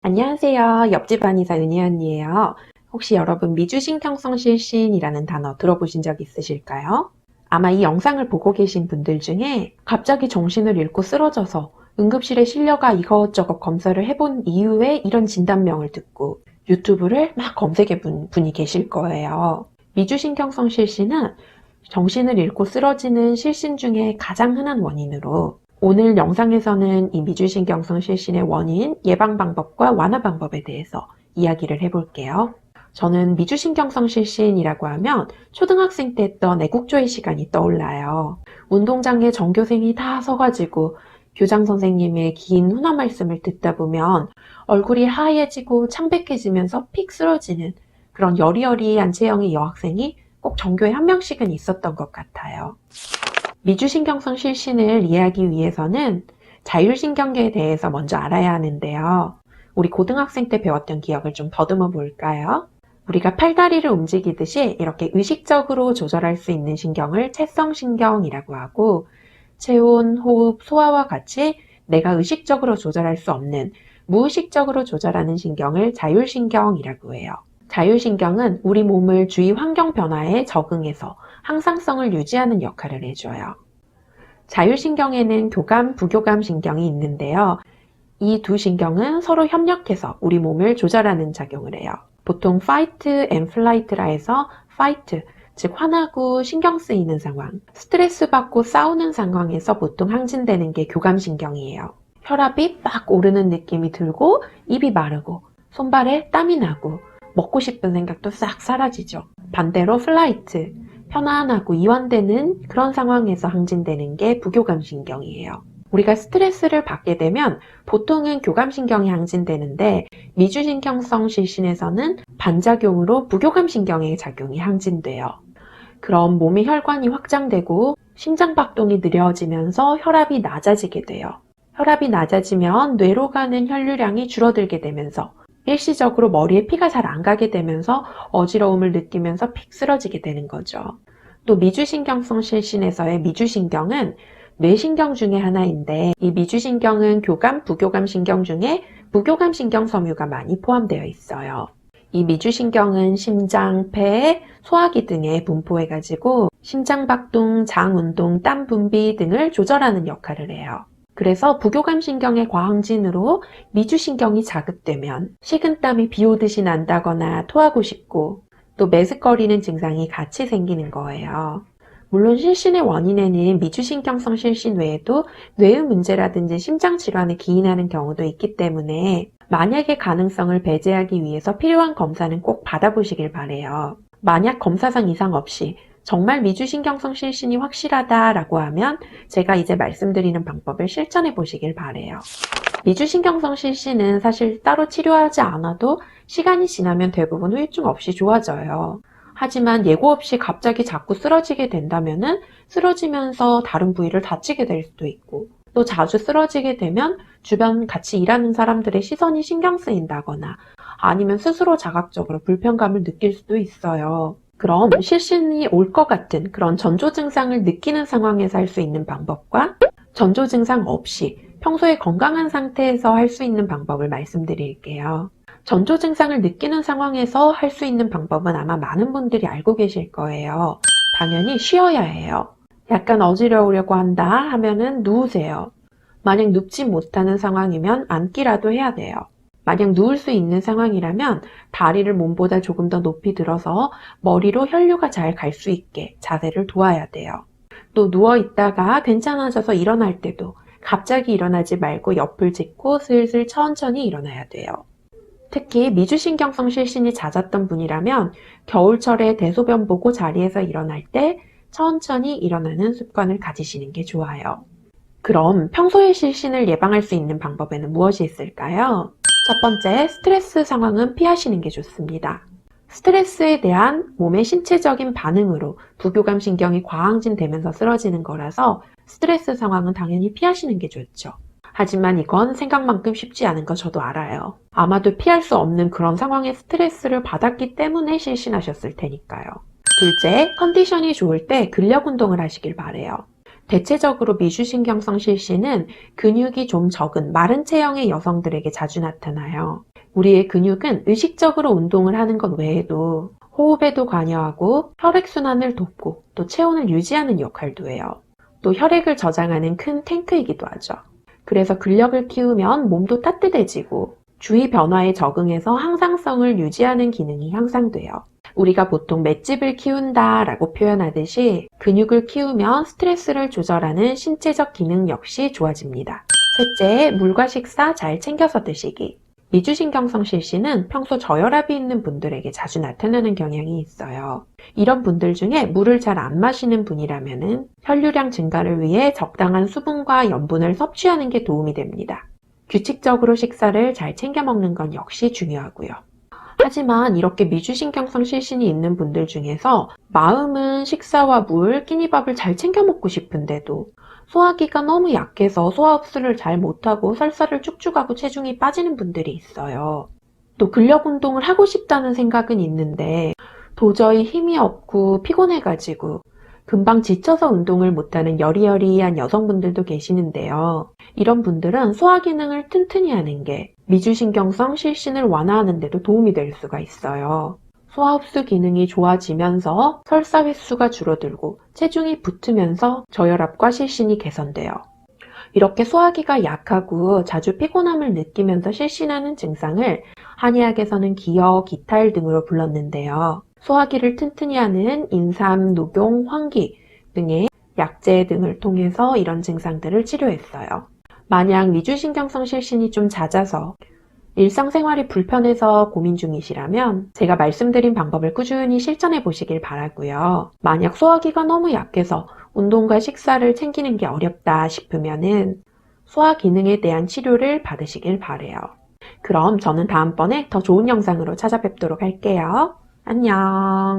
안녕하세요. 옆집 한의사 은희 언니예요. 혹시 여러분 미주신경성 실신이라는 단어 들어보신 적 있으실까요? 아마 이 영상을 보고 계신 분들 중에 갑자기 정신을 잃고 쓰러져서 응급실에 실려가 이것저것 검사를 해본 이후에 이런 진단명을 듣고 유튜브를 막 검색해 본 분이 계실 거예요. 미주신경성 실신은 정신을 잃고 쓰러지는 실신 중에 가장 흔한 원인으로 오늘 영상에서는 이 미주신경성 실신의 원인, 예방 방법과 완화 방법에 대해서 이야기를 해볼게요. 저는 미주신경성 실신이라고 하면 초등학생 때 했던 애국조회 시간이 떠올라요. 운동장에 전교생이 다 서가지고 교장 선생님의 긴 훈화 말씀을 듣다 보면 얼굴이 하얘지고 창백해지면서 픽 쓰러지는 그런 여리여리한 체형의 여학생이 꼭 전교에 한 명씩은 있었던 것 같아요. 미주신경성 실신을 이해하기 위해서는 자율신경계에 대해서 먼저 알아야 하는데요. 우리 고등학생 때 배웠던 기억을 좀 더듬어 볼까요? 우리가 팔다리를 움직이듯이 이렇게 의식적으로 조절할 수 있는 신경을 채성신경이라고 하고, 체온, 호흡, 소화와 같이 내가 의식적으로 조절할 수 없는 무의식적으로 조절하는 신경을 자율신경이라고 해요. 자율신경은 우리 몸을 주위 환경 변화에 적응해서 항상성을 유지하는 역할을 해줘요. 자율신경에는 교감, 부교감 신경이 있는데요. 이 두 신경은 서로 협력해서 우리 몸을 조절하는 작용을 해요. 보통 fight and flight라 해서 fight, 즉 화나고 신경 쓰이는 상황, 스트레스 받고 싸우는 상황에서 보통 항진되는 게 교감신경이에요. 혈압이 막 오르는 느낌이 들고 입이 마르고 손발에 땀이 나고 먹고 싶은 생각도 싹 사라지죠. 반대로 flight, 편안하고 이완되는 그런 상황에서 항진되는 게 부교감신경이에요. 우리가 스트레스를 받게 되면 보통은 교감신경이 항진되는데 미주신경성 실신에서는 반작용으로 부교감신경의 작용이 항진돼요. 그럼 몸의 혈관이 확장되고 심장박동이 느려지면서 혈압이 낮아지게 돼요. 혈압이 낮아지면 뇌로 가는 혈류량이 줄어들게 되면서 일시적으로 머리에 피가 잘 안 가게 되면서 어지러움을 느끼면서 픽 쓰러지게 되는 거죠. 또 미주신경성 실신에서의 미주신경은 뇌신경 중에 하나인데 이 미주신경은 교감, 부교감 신경 중에 부교감 신경 섬유가 많이 포함되어 있어요. 이 미주신경은 심장, 폐, 소화기 등에 분포해가지고 심장박동, 장운동, 땀 분비 등을 조절하는 역할을 해요. 그래서 부교감신경의 과항진으로 미주신경이 자극되면 식은땀이 비 오듯이 난다거나 토하고 싶고 또 메스꺼리는 증상이 같이 생기는 거예요. 물론 실신의 원인에는 미주신경성 실신 외에도 뇌의 문제라든지 심장질환에 기인하는 경우도 있기 때문에 만약의 가능성을 배제하기 위해서 필요한 검사는 꼭 받아보시길 바래요. 만약 검사상 이상 없이 정말 미주신경성 실신이 확실하다라고 하면 제가 이제 말씀드리는 방법을 실천해 보시길 바래요. 미주신경성 실신은 사실 따로 치료하지 않아도 시간이 지나면 대부분 후유증 없이 좋아져요. 하지만 예고 없이 갑자기 자꾸 쓰러지게 된다면은 쓰러지면서 다른 부위를 다치게 될 수도 있고 또 자주 쓰러지게 되면 주변 같이 일하는 사람들의 시선이 신경 쓰인다거나 아니면 스스로 자각적으로 불편감을 느낄 수도 있어요. 그럼 실신이 올 것 같은 그런 전조 증상을 느끼는 상황에서 할 수 있는 방법과 전조 증상 없이 평소에 건강한 상태에서 할 수 있는 방법을 말씀드릴게요. 전조 증상을 느끼는 상황에서 할 수 있는 방법은 아마 많은 분들이 알고 계실 거예요. 당연히 쉬어야 해요. 약간 어지러우려고 한다 하면은 누우세요. 만약 눕지 못하는 상황이면 앉기라도 해야 돼요. 만약 누울 수 있는 상황이라면 다리를 몸보다 조금 더 높이 들어서 머리로 혈류가 잘 갈 수 있게 자세를 도와야 돼요. 또 누워 있다가 괜찮아져서 일어날 때도 갑자기 일어나지 말고 옆을 짚고 슬슬 천천히 일어나야 돼요. 특히 미주신경성 실신이 잦았던 분이라면 겨울철에 대소변 보고 자리에서 일어날 때 천천히 일어나는 습관을 가지시는 게 좋아요. 그럼 평소에 실신을 예방할 수 있는 방법에는 무엇이 있을까요? 첫 번째, 스트레스 상황은 피하시는 게 좋습니다. 스트레스에 대한 몸의 신체적인 반응으로 부교감신경이 과항진되면서 쓰러지는 거라서 스트레스 상황은 당연히 피하시는 게 좋죠. 하지만 이건 생각만큼 쉽지 않은 거 저도 알아요. 아마도 피할 수 없는 그런 상황의 스트레스를 받았기 때문에 실신하셨을 테니까요. 둘째, 컨디션이 좋을 때 근력 운동을 하시길 바래요. 대체적으로 미주신경성 실신은 근육이 좀 적은 마른 체형의 여성들에게 자주 나타나요. 우리의 근육은 의식적으로 운동을 하는 것 외에도 호흡에도 관여하고 혈액순환을 돕고 또 체온을 유지하는 역할도 해요. 또 혈액을 저장하는 큰 탱크이기도 하죠. 그래서 근력을 키우면 몸도 따뜻해지고 주위 변화에 적응해서 항상성을 유지하는 기능이 향상돼요. 우리가 보통 맷집을 키운다 라고 표현하듯이 근육을 키우면 스트레스를 조절하는 신체적 기능 역시 좋아집니다. 셋째, 물과 식사 잘 챙겨서 드시기. 미주신경성 실신은 평소 저혈압이 있는 분들에게 자주 나타나는 경향이 있어요. 이런 분들 중에 물을 잘 안 마시는 분이라면 혈류량 증가를 위해 적당한 수분과 염분을 섭취하는 게 도움이 됩니다. 규칙적으로 식사를 잘 챙겨 먹는 건 역시 중요하고요. 하지만 이렇게 미주신경성 실신이 있는 분들 중에서 마음은 식사와 물, 끼니밥을 잘 챙겨 먹고 싶은데도 소화기가 너무 약해서 소화 흡수를 잘 못하고 설사를 쭉쭉 하고 체중이 빠지는 분들이 있어요. 또 근력 운동을 하고 싶다는 생각은 있는데 도저히 힘이 없고 피곤해가지고 금방 지쳐서 운동을 못하는 여리여리한 여성분들도 계시는데요. 이런 분들은 소화 기능을 튼튼히 하는 게 미주신경성 실신을 완화하는 데도 도움이 될 수가 있어요. 소화 흡수 기능이 좋아지면서 설사 횟수가 줄어들고 체중이 붙으면서 저혈압과 실신이 개선돼요. 이렇게 소화기가 약하고 자주 피곤함을 느끼면서 실신하는 증상을 한의학에서는 기역, 기탈 등으로 불렀는데요. 소화기를 튼튼히 하는 인삼, 녹용, 황기 등의 약재 등을 통해서 이런 증상들을 치료했어요. 만약 미주신경성 실신이 좀 잦아서 일상생활이 불편해서 고민 중이시라면 제가 말씀드린 방법을 꾸준히 실천해 보시길 바라고요. 만약 소화기가 너무 약해서 운동과 식사를 챙기는 게 어렵다 싶으면은 소화 기능에 대한 치료를 받으시길 바래요. 그럼 저는 다음번에 더 좋은 영상으로 찾아뵙도록 할게요. 안녕.